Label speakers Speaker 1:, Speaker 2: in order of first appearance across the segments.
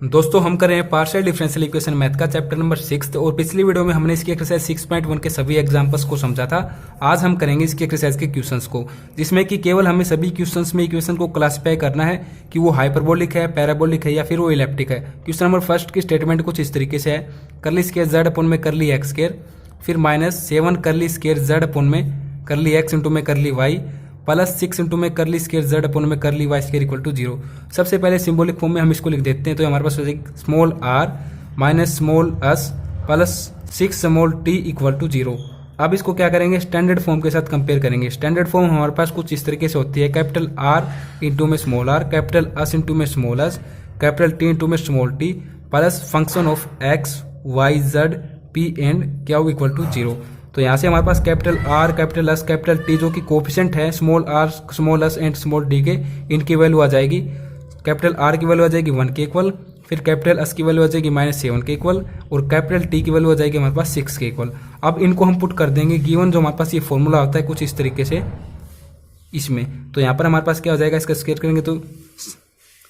Speaker 1: दोस्तों हम कर रहे हैं पार्शियल डिफरेंशियल इक्वेशन मैथ का चैप्टर नंबर 6 और पिछली वीडियो में हमने इसकी एक्सरसाइज 6.1 के सभी एग्जांपल्स को समझा था। आज हम करेंगे इसकी एक्सरसाइज के क्वेश्चंस को, जिसमें कि केवल हमें सभी क्वेश्चंस में इक्वेशन को क्लासिफाई करना है कि वो हाइपरबोलिक है, पैराबोलिक है या फिर वो इलिप्टिक है। क्वेश्चन नंबर फर्स्ट की स्टेटमेंट कुछ इस तरीके से है, करली स्क्वायर जेड अपॉन में करली एक्स स्क्वायर, फिर -7 करली स्क्वायर जेड अपॉन में करली एक्स इंटू में करली वाई +6 इंटू में करली स्क्वायर जेड अपॉन में curly y square equal to 0। सबसे पहले सिंबॉलिक फॉर्म में हम इसको लिख देते हैं, तो हमारे पास हो जाएगी small r minus small s plus 6 small t equal to 0। अब इसको क्या करेंगे, स्टैंडर्ड फॉर्म के साथ कंपेयर करेंगे। स्टैंडर्ड फॉर्म हमारे पास कुछ इस तरीके से होती है, कैपिटल R इंटू में small r, capital S into में small s, capital T into में small t plus function of x y z p and q equal to 0। तो यहाँ से हमारे पास capital R, capital S, capital T जो कि कोफिशिएंट है small r, small s and small d के, इनकी वैल्यू आ जाएगी। कैपिटल R की वैल्यू आ जाएगी 1 के इक्वल, फिर कैपिटल S की वैल्यू आ जाएगी -7 के इक्वल और कैपिटल T की वैल्यू आ जाएगी हमारे पास 6 के इक्वल। अब इनको हम पुट कर देंगे गिवन जो हमारे पास ये फॉर्मूला होता है कुछ इस तरीके से इसमें। तो यहाँ पर हमारे पास क्या हो जाएगा, इसका स्क्वायर करेंगे तो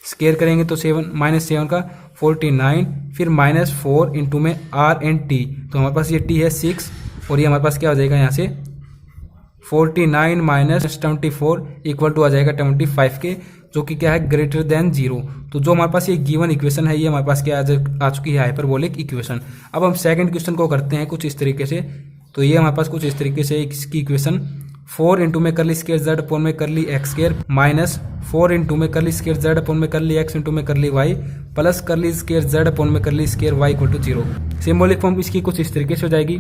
Speaker 1: 7 का 49, फिर -4 इंटू में R एंड T, तो हमारे पास ये T है 6 और ये हमारे पास क्या हो जाएगा यहाँ से 49 माइनस 24 इक्वल टू आ जाएगा 25 के, जो कि क्या है ग्रेटर देन 0। तो जो हमारे पास ये गिवन इक्वेशन है ये हमारे पास क्या आ चुकी है, हाइपरबोलिक इक्वेशन। अब हम सेकंड क्वेश्चन को करते हैं कुछ इस तरीके से। तो ये हमारे पास कुछ इस तरीके से इसकी इक्वेशन 4 इंटू में करली स्क्वायर जेड अपॉन में करली एक्स स्क्वायर माइनस 4 इंटू में करली स्क्वायर जेड अपॉन में करली एक्स इंटू में curly y plus curly square z upon में curly square y equal to 0। Symbolic form इसकी कुछ इस तरीके से हो जाएगी,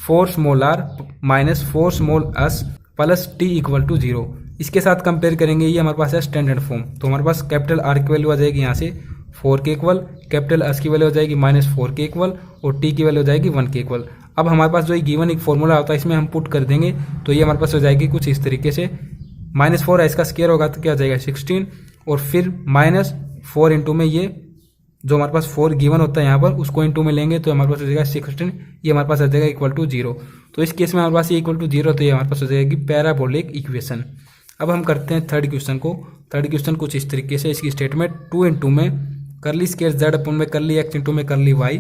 Speaker 1: 4 small r minus 4 small s plus t equal to 0। इसके साथ कंपेयर करेंगे, ये हमारे पास है स्टैंडर्ड फॉर्म। तो हमारे पास कैपिटल R की वैल्यू आ जाएगी यहाँ से 4 के इक्वल, कैपिटल S की वैल्यू हो जाएगी -4 के इक्वल और t की वैल्यू हो जाएगी 1 के इक्वल। अब हमारे पास जो ये गिवन एक फॉर्मूला होता है इसमें हम पुट कर देंगे, तो ये हमारे पास हो जाएगी कुछ इस तरीके से, -4 इसका स्क्वायर होगा तो क्या हो जाएगा 16 और फिर -4 इंटू में ये जो हमारे पास 4 गिवन होता है यहाँ पर उसको इंटू में लेंगे तो हमारे पास हो जाएगा 16, ये हमारे पास आ जाएगा इक्वल टू 0। तो इस केस में हमारे पास ये इक्वल टू 0, तो ये हमारे पास हो जाएगी पैराबोलिक इक्वेशन। अब हम करते हैं थर्ड क्वेश्चन को। थर्ड क्वेश्चन कुछ इस तरीके से, इसकी स्टेटमेंट 2 इंटू में करली स्क्वायर जेड अपॉन में करली एक्स इंटू में करली वाई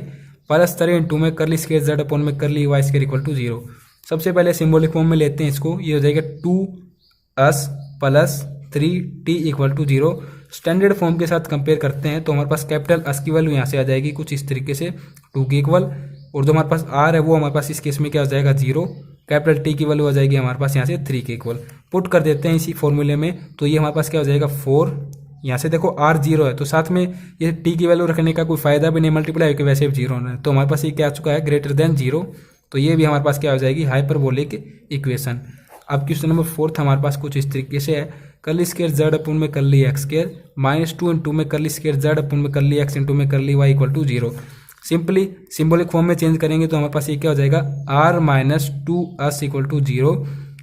Speaker 1: प्लस 3 इंटू में करली स्क्वायर जेड अपॉन में curly y square equal to 0। सबसे पहले सिंबॉलिक फॉर्म में लेते हैं इसको, ये हो जाएगा 2s plus 3t equal to 0। Standard form के साथ कंपेयर करते हैं तो हमारे पास कैपिटल S की वैल्यू यहाँ से आ जाएगी कुछ इस तरीके से 2 के इक्वल, और जो हमारे पास R है वो हमारे पास इस केस में क्या हो जाएगा 0। कैपिटल T की वैल्यू आ जाएगी हमारे पास यहाँ से 3 के इक्वल। पुट कर देते हैं इसी फॉर्मूले में, तो ये हमारे पास क्या हो जाएगा 4। यहाँ से देखो R 0 है तो साथ में ये T की वैल्यू रखने का कोई फायदा भी नहीं, मल्टीप्लाई होकर वैसे भी 0 होना है, तो हमारे पास ये क्या आ चुका है ग्रेटर देन 0। तो ये भी हमारे पास क्या हो जाएगी हाइपरबोलिक इक्वेशन। अब क्वेश्चन नंबर 4 हमारे पास कुछ इस तरीके से है, करली स्क्वायर जेड अपॉन में करली एक्स स्क्वायर -2 इंटू में करली स्क्वायर जेड अपॉन में करली एक्स इंटू में curly y equal to 0। Simply symbolic form में चेंज करेंगे तो हमारे पास ये क्या हो जाएगा r minus 2s equal to 0।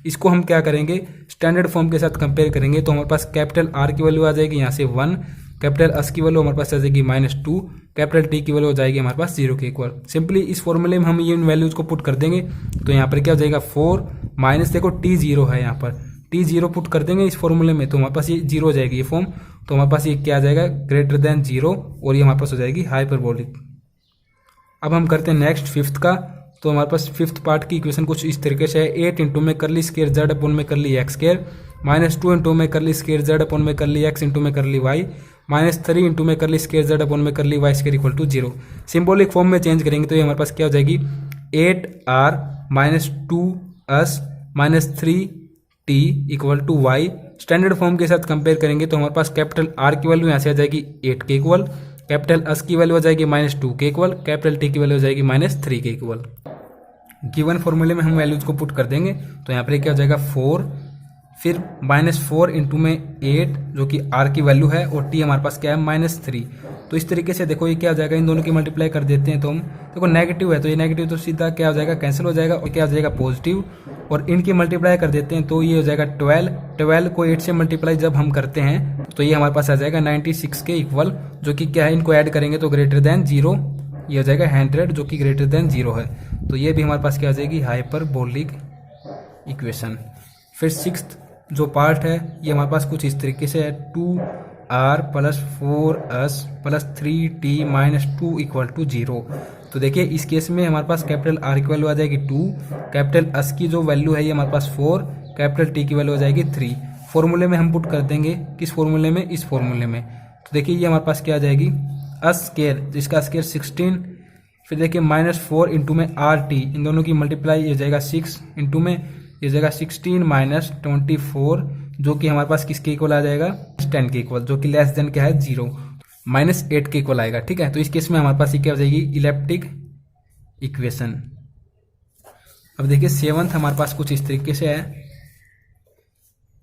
Speaker 1: इसको हम क्या करेंगे, स्टैंडर्ड फॉर्म के साथ कंपेयर करेंगे तो हमारे पास कैपिटल R की वैल्यू आ जाएगी यहाँ से 1, कैपिटल S की वैल्यू हमारे पास आ जाएगी -2, कैपिटल T की वैल्यू हो जाएगी हमारे पास 0 के इक्वल। सिंपली इस फॉर्मूले में हम ये वैल्यूज को पुट कर देंगे तो यहाँ पर क्या हो जाएगा 4 माइनस देखो T 0 है, यहाँ पर T 0 पुट कर देंगे इस फॉर्मूले में तो हमारे पास ये 0 हो जाएगी ये फॉर्म। तो हमारे पास ये क्या आ जाएगा ग्रेटर देन 0 और ये हमारे पास हो जाएगी हाइपरबोलिक। अब हम करते हैं नेक्स्ट फिफ्थ का। तो हमारे पास फिफ्थ पार्ट की इक्वेशन कुछ इस तरीके से है, 8 इंटू में करली स्क्वायर जेड अपॉन में करली एक्स स्क्वायर -2 इंटू में करली स्क्वायर जेड अपॉन में करली एक्स इंटू में करली वाई -3 इंटू में करली स्क्वायर जेड अपॉन में curly y square equal to 0। Symbolic form में चेंज करेंगे तो ये हमारे पास क्या हो जाएगी 8r minus 2s minus 3t equal to y. Standard form के साथ कंपेयर करेंगे तो हमारे पास कैपिटल R की वैल्यू यहाँ से आ जाएगी 8 के इक्वल, कैपिटल S की वैल्यू आ जाएगी -2 के इक्वल, कैपिटल T की वैल्यू आ जाएगी -3 के इक्वल। गिवन फॉर्मूले में हम वैल्यूज को पुट कर देंगे तो यहाँ पर क्या हो जाएगा 4, फिर -4 इंटू में 8 जो कि R की वैल्यू है और T हमारे पास क्या है -3। तो इस तरीके से देखो ये क्या हो जाएगा, इन दोनों की मल्टीप्लाई कर देते हैं तो हम देखो नेगेटिव है तो ये नेगेटिव तो सीधा क्या हो जाएगा कैंसिल हो जाएगा और क्या हो जाएगा पॉजिटिव, और इनकी मल्टीप्लाई कर देते हैं तो ये हो जाएगा 12 को 8 से मल्टीप्लाई जब हम करते हैं तो ये हमारे पास आ जाएगा 96 के इक्वल, जो कि क्या है इनको ऐड करेंगे तो ग्रेटर देन 0, ये हो जाएगा 100 जो कि ग्रेटर देन 0 है। तो ये भी हमारे पास क्या आ जाएगी हाइपरबोलिक इक्वेशन। फिर सिक्स्थ जो पार्ट है ये हमारे पास कुछ इस तरीके से है, 2 r plus 4s plus 3t minus 2 equal to 0। तो देखिए इस केस में हमारे पास कैपिटल आर की वैल्यू आ जाएगी 2, कैपिटल एस की जो वैल्यू है ये हमारे पास 4, कैपिटल टी की वैल्यू आ जाएगी 3। फॉर्मूले में हम पुट कर देंगे, किस फॉर्मूले में, इस फॉर्मूले में। तो देखिए ये हमारे पास क्या आ जाएगी, एस स्केयर, जिसका स्केयर 16, फिर देखिए -4 इंटू में आर टी, इन दोनों की मल्टीप्लाई ये जाएगा 6 इंटू में ये जाएगा 16 माइनस 24, जो कि हमारे पास किसके इक्वल आ जाएगा, 10 के इक्वल, जो कि लेस देन क्या है 0, -8 के इक्वल आएगा। ठीक है, तो इस केस में हमारे पास ये क्या हो जाएगी, इलिप्टिक इक्वेशन। अब देखिए 7th हमारे पास कुछ इस तरीके से है,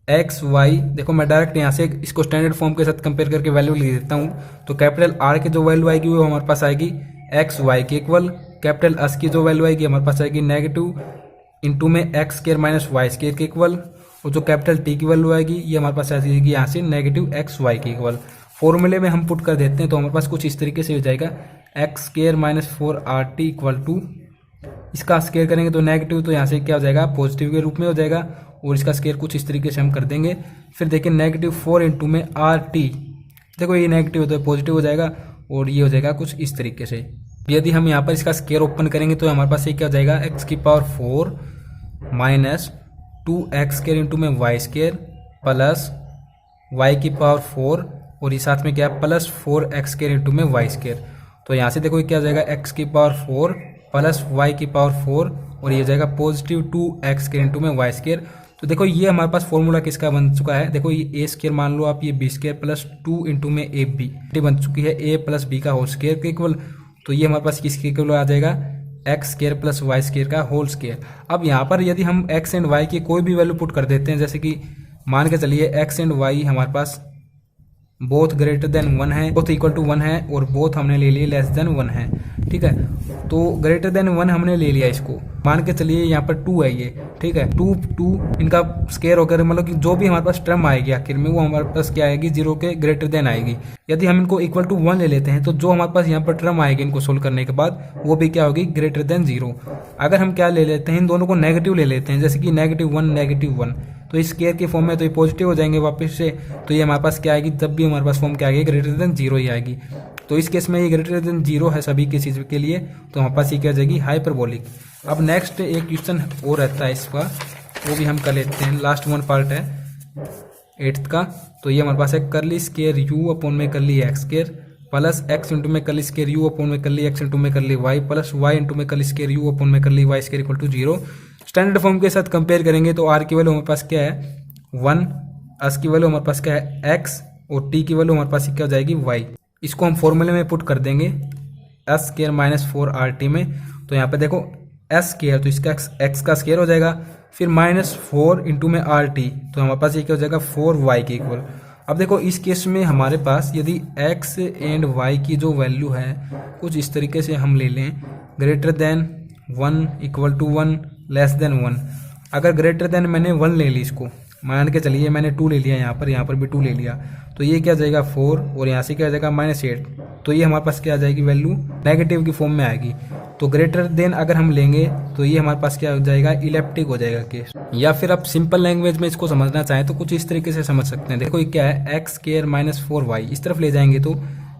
Speaker 1: एक्स वाई, देखो मैं डायरेक्ट यहाँ से इसको स्टैंडर्ड फॉर्म के साथ कंपेयर करके वैल्यू लिख देता हूँ। तो कैपिटल आर की जो वैल्यू आएगी वो हमारे पास आएगी एक्स वाई के इक्वल, कैपिटल एस की जो वैल्यू आएगी हमारे पास आएगी नेगेटिव इंटू में x square minus y square के इक्वल, और जो कैपिटल टी की वैल्यू आएगी ये हमारे पास आएगी यहाँ से नेगेटिव एक्स वाई के इक्वल। फॉर्मूले में हम पुट कर देते हैं तो हमारे पास कुछ इस तरीके से हो जाएगा, x square minus 4 RT equal to, इसका स्केयर करेंगे तो नेगेटिव, तो यहाँ से क्या हो जाएगा, पॉजिटिव के रूप में हो जाएगा, और इसका स्केयर कुछ इस तरीके से हम कर देंगे। फिर देखिए -4 इंटू में RT, देखो ये नेगेटिव तो पॉजिटिव हो जाएगा, और ये हो जाएगा कुछ इस तरीके से। यदि हम यहाँ पर इसका स्केयर ओपन करेंगे तो हमारे पास ये क्या हो जाएगा, x की power 4 minus 2x square into में y स्केयर प्लस y की पावर 4, और ये साथ में क्या प्लस 4x स्केयर इंटू में y स्केयर। तो यहाँ से देखो ये क्या हो जाएगा, x की पावर 4 प्लस y की पावर 4, और ये हो जाएगा पॉजिटिव 2x स्केयर इंटू में y स्केयर। तो देखो ये हमारे पास फॉर्मूला किसका बन चुका है, देखो ये a स्केयर मान लो आप, ये b स्केयर प्लस 2 इंटू में ab बन चुकी है a प्लस b का होल स्केयर के इक्वल। तो ये हमारे पास किसके इक्वल आ जाएगा, x square plus y square का होल स्केयर। अब यहाँ पर यदि हम एक्स एंड वाई की कोई भी वैल्यू पुट कर देते हैं, जैसे कि मान के चलिए एक्स एंड वाई हमारे पास बोथ ग्रेटर देन 1 है, बोथ इक्वल टू 1 है, और बोथ हमने ले लिए लेस देन 1 है। ठीक है, तो ग्रेटर देन 1 हमने ले लिया, इसको मान के चलिए यहाँ पर 2 है ये। ठीक है, 2 इनका स्केयर होकर मतलब कि जो भी हमारे पास टर्म आएगी आखिर में वो हमारे पास क्या आएगी, 0 के ग्रेटर देन आएगी। यदि हम इनको इक्वल टू 1 ले लेते हैं तो जो हमारे पास यहाँ पर टर्म आएगी इनको सोल्व करने के बाद वो भी क्या होगी, ग्रेटर देन 0। अगर हम क्या ले लेते हैं, इन दोनों को नेगेटिव ले लेते हैं, जैसे कि -1 तो इस स्केयर के फॉर्म में तो ये पॉजिटिव हो जाएंगे वापस से, तो ये हमारे पास क्या आएगी, तब भी हमारे पास फॉर्म क्या आएगी, ग्रेटर देन 0 ही आएगी। तो इस केस में ये ग्रेटर देन 0 है सभी की चीज़ के लिए, तो हमारे पास ये क्या जाएगी, हाइपरबोलिक। अब नेक्स्ट एक क्वेश्चन और रहता है इसका, वो भी हम कर लेते हैं, लास्ट 1 पार्ट है 8th का। तो ये हमारे पास है करली स्केयर u अपॉन में करली x square plus x into में करली स्केयर u अपॉन में करली x इंटू में curly y plus y into में करली स्केयर u अपॉन में curly y square equal to 0। Standard form के साथ कंपेयर करेंगे तो r की वैल्यू हमारे पास क्या है 1, s की वैल्यू हमारे पास क्या है x, और t की वैल्यू हमारे पास क्या हो जाएगी y। इसको हम फॉर्मूले में पुट कर देंगे s स्केयर माइनस 4 RT में। तो यहाँ पे देखो s स्केयर, तो इसका x का स्केयर हो जाएगा, फिर -4 इंटू में RT, तो हमारे पास ये क्या हो जाएगा 4y के इक्वल। अब देखो इस केस में हमारे पास यदि x एंड y की जो वैल्यू है कुछ इस तरीके से हम ले लें, greater than 1 equal to 1 less than 1। अगर ग्रेटर देन मैंने 1 ले ली, इसको मान के चलिए मैंने 2 ले लिया, यहाँ पर भी 2 ले लिया, तो ये क्या जाएगा 4, और यहाँ से क्या जाएगा -8। तो ये हमारे पास क्या आ जाएगी, वैल्यू नेगेटिव की फॉर्म में आएगी। तो ग्रेटर देन अगर हम लेंगे तो ये हमारे पास क्या हो जाएगा, इलिप्टिक हो जाएगा केस। या फिर आप सिंपल लैंग्वेज में इसको समझना चाहें तो कुछ इस तरीके से समझ सकते हैं। देखो ये क्या है, एक्स स्केयर माइनस 4y, इस तरफ ले जाएंगे तो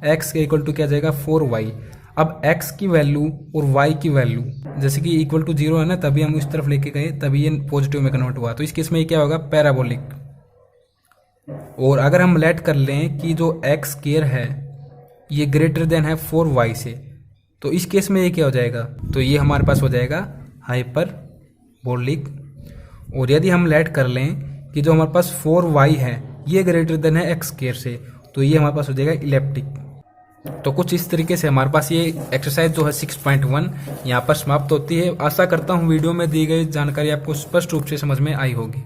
Speaker 1: एक्स के इक्वल टू क्या जाएगा 4y। अब x की वैल्यू और y की वैल्यू जैसे कि इक्वल टू 0 है ना, तभी हम इस तरफ लेके गए, तभी ये पॉजिटिव में कन्वर्ट हुआ। तो इस केस में ये क्या होगा, पैराबोलिक। और अगर हम लेट कर लें कि जो x स्केयर है ये ग्रेटर देन है 4y से, तो इस केस में ये क्या हो जाएगा, तो ये हमारे पास हो जाएगा हाइपरबोलिक। और यदि हम लेट कर लें कि जो हमारे पास 4y है ये ग्रेटर देन है x स्केयर से, तो ये हमारे पास हो जाएगा इलिप्टिक। तो कुछ इस तरीके से हमारे पास ये एक्सरसाइज जो है 6.1 यहाँ पर समाप्त होती है। आशा करता हूँ वीडियो में दी गई जानकारी आपको स्पष्ट रूप से समझ में आई होगी।